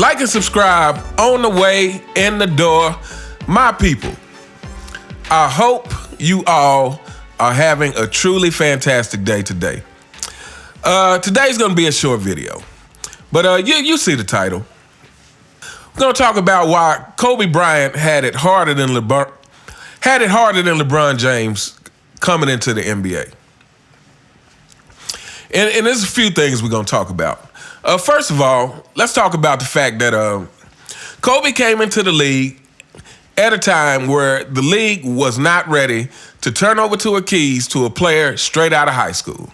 Like and subscribe on the way, in the door, my people. I hope you all are having a truly fantastic day today. Today's gonna be a short video, but you see the title. We're gonna talk about why Kobe Bryant had it harder than LeBron James coming into the NBA. And there's a few things we're gonna talk about. First of all, let's talk about the fact that Kobe came into the league at a time where the league was not ready to turn over to a keys to a player straight out of high school.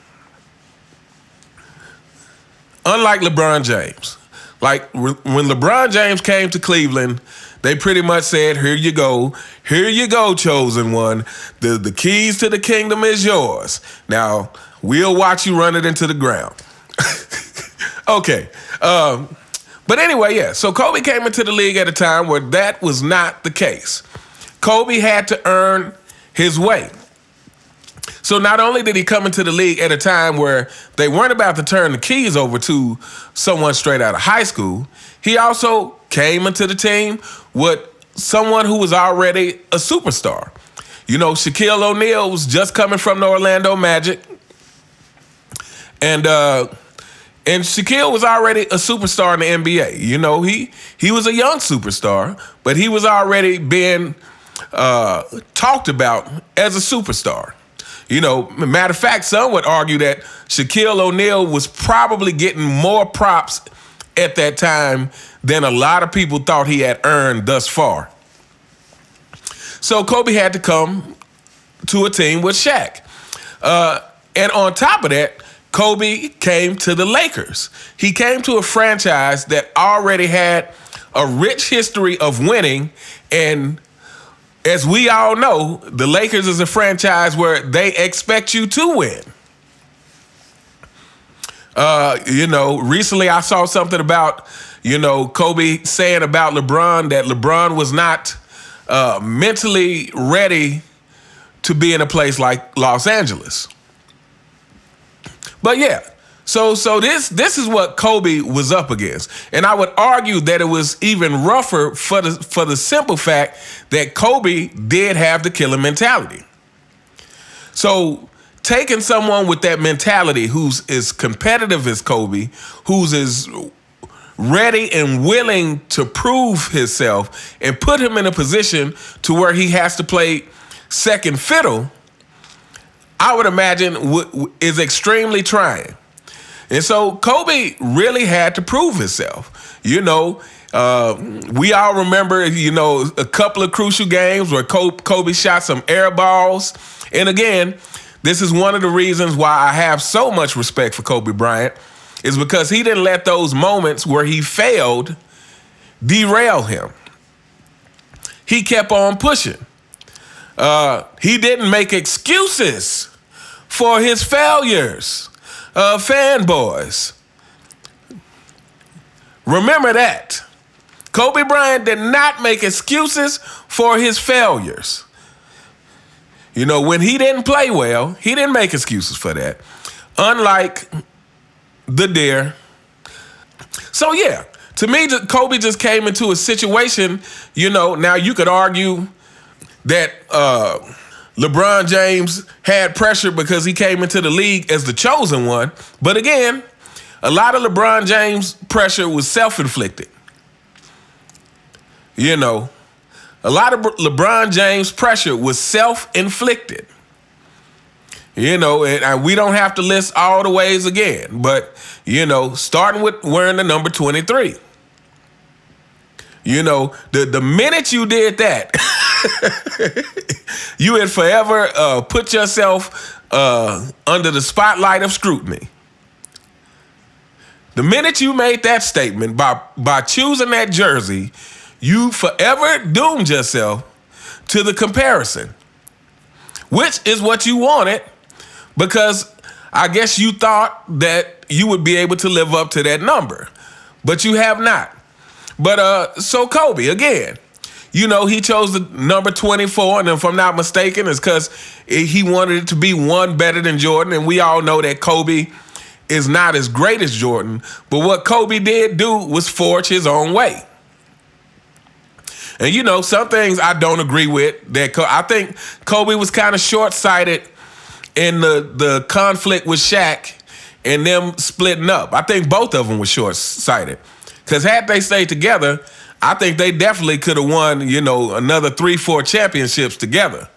Unlike LeBron James. Like when LeBron James came to Cleveland, they pretty much said, here you go, chosen one. The keys to the kingdom is yours. Now, we'll watch you run it into the ground. Okay. But anyway, yeah. So Kobe came into the league at a time where that was not the case. Kobe had to earn his way. So not only did he come into the league at a time where they weren't about to turn the keys over to someone straight out of high school, he also came into the team with someone who was already a superstar. You know, Shaquille O'Neal was just coming from the Orlando Magic. And Shaquille was already a superstar in the NBA. You know, he was a young superstar, but he was already being talked about as a superstar. You know, matter of fact, some would argue that Shaquille O'Neal was probably getting more props at that time than a lot of people thought he had earned thus far. So Kobe had to come to a team with Shaq. And on top of that, Kobe came to the Lakers. He came to a franchise that already had a rich history of winning, and as we all know, the Lakers is a franchise where they expect you to win. You know, recently I saw something about, you know, Kobe saying about LeBron that LeBron was not mentally ready to be in a place like Los Angeles. But yeah, so this is what Kobe was up against. And I would argue that it was even rougher for the simple fact that Kobe did have the killer mentality. So taking someone with that mentality who's as competitive as Kobe, who's as ready and willing to prove himself and put him in a position to where he has to play second fiddle, I would imagine is extremely trying. And so Kobe really had to prove himself. You know, we all remember, you know, a couple of crucial games where Kobe shot some air balls. And again, this is one of the reasons why I have so much respect for Kobe Bryant, is because he didn't let those moments where he failed derail him. He kept on pushing. He didn't make excuses for his failures. Fanboys, remember that. Kobe Bryant did not make excuses for his failures. You know, when he didn't play well, he didn't make excuses for that. Unlike the deer. So yeah, to me, Kobe just came into a situation, you know, now you could argue that LeBron James had pressure because he came into the league as the chosen one. But again, a lot of LeBron James pressure was self-inflicted. You know, a lot of LeBron James pressure was self-inflicted. You know, and we don't have to list all the ways again. But, you know, starting with wearing the number 23. You know, the minute you did that, you had forever put yourself under the spotlight of scrutiny. The minute you made that statement, by choosing that jersey, you forever doomed yourself to the comparison, which is what you wanted, because I guess you thought that you would be able to live up to that number, but you have not. But so Kobe, again, you know, he chose the number 24, and if I'm not mistaken, it's because he wanted it to be one better than Jordan, and we all know that Kobe is not as great as Jordan, but what Kobe did do was forge his own way. And, you know, some things I don't agree with. I think Kobe was kind of short-sighted in the conflict with Shaq and them splitting up. I think both of them were short-sighted. Because had they stayed together, I think they definitely could have won, you know, another 3-4 championships together.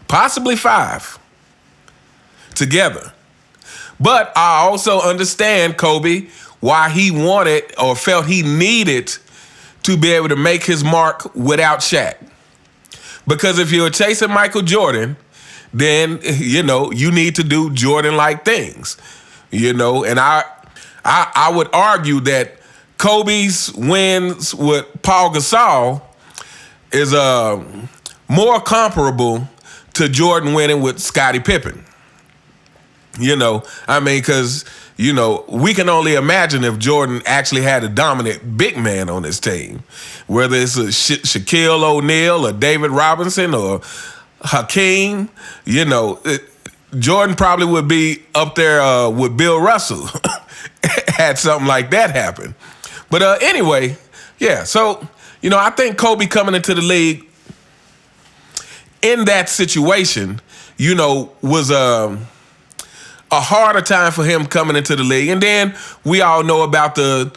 Possibly 5 together. But I also understand Kobe, why he wanted or felt he needed to be able to make his mark without Shaq. Because if you're chasing Michael Jordan, then, you know, you need to do Jordan-like things. You know, and I would argue that Kobe's wins with Paul Gasol is more comparable to Jordan winning with Scottie Pippen. You know, I mean, because, you know, we can only imagine if Jordan actually had a dominant big man on his team, whether it's a Shaquille O'Neal or David Robinson or Hakeem. You know, Jordan probably would be up there with Bill Russell had something like that happen. But anyway, yeah, so, you know, I think Kobe coming into the league in that situation, you know, was a harder time for him coming into the league. And then we all know about the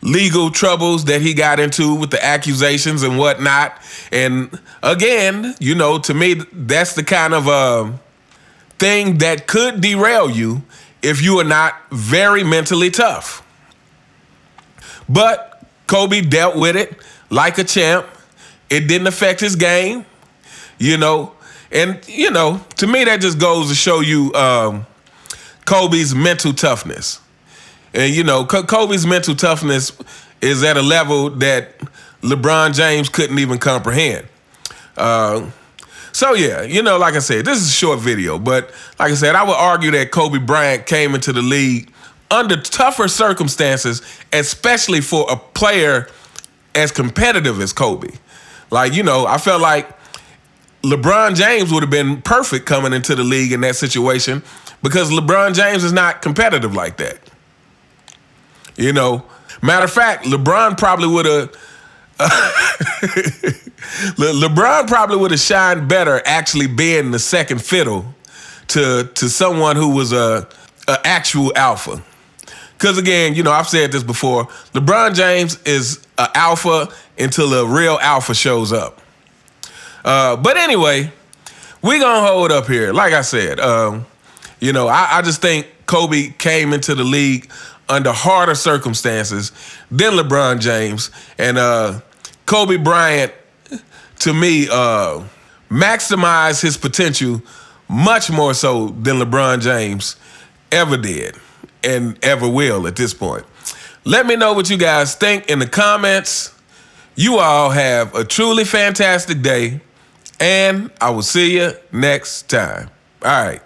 legal troubles that he got into with the accusations and whatnot. And again, you know, to me, that's the kind of thing that could derail you if you are not very mentally tough. But Kobe dealt with it like a champ. It didn't affect his game, you know. And, you know, to me, that just goes to show you Kobe's mental toughness. And, you know, Kobe's mental toughness is at a level that LeBron James couldn't even comprehend. So, yeah, you know, like I said, this is a short video. But like I said, I would argue that Kobe Bryant came into the league under tougher circumstances, especially for a player as competitive as Kobe. Like, you know, I felt like LeBron James would have been perfect coming into the league in that situation because LeBron James is not competitive like that. You know, matter of fact, LeBron probably would have shined better actually being the second fiddle to someone who was a actual alpha. Because again, you know, I've said this before, LeBron James is an alpha until a real alpha shows up. But anyway, we're going to hold up here. Like I said, you know, I just think Kobe came into the league under harder circumstances than LeBron James. And Kobe Bryant, to me, maximized his potential much more so than LeBron James ever did and ever will at this point. Let me know what you guys think in the comments. You all have a truly fantastic day. And I will see you next time. All right.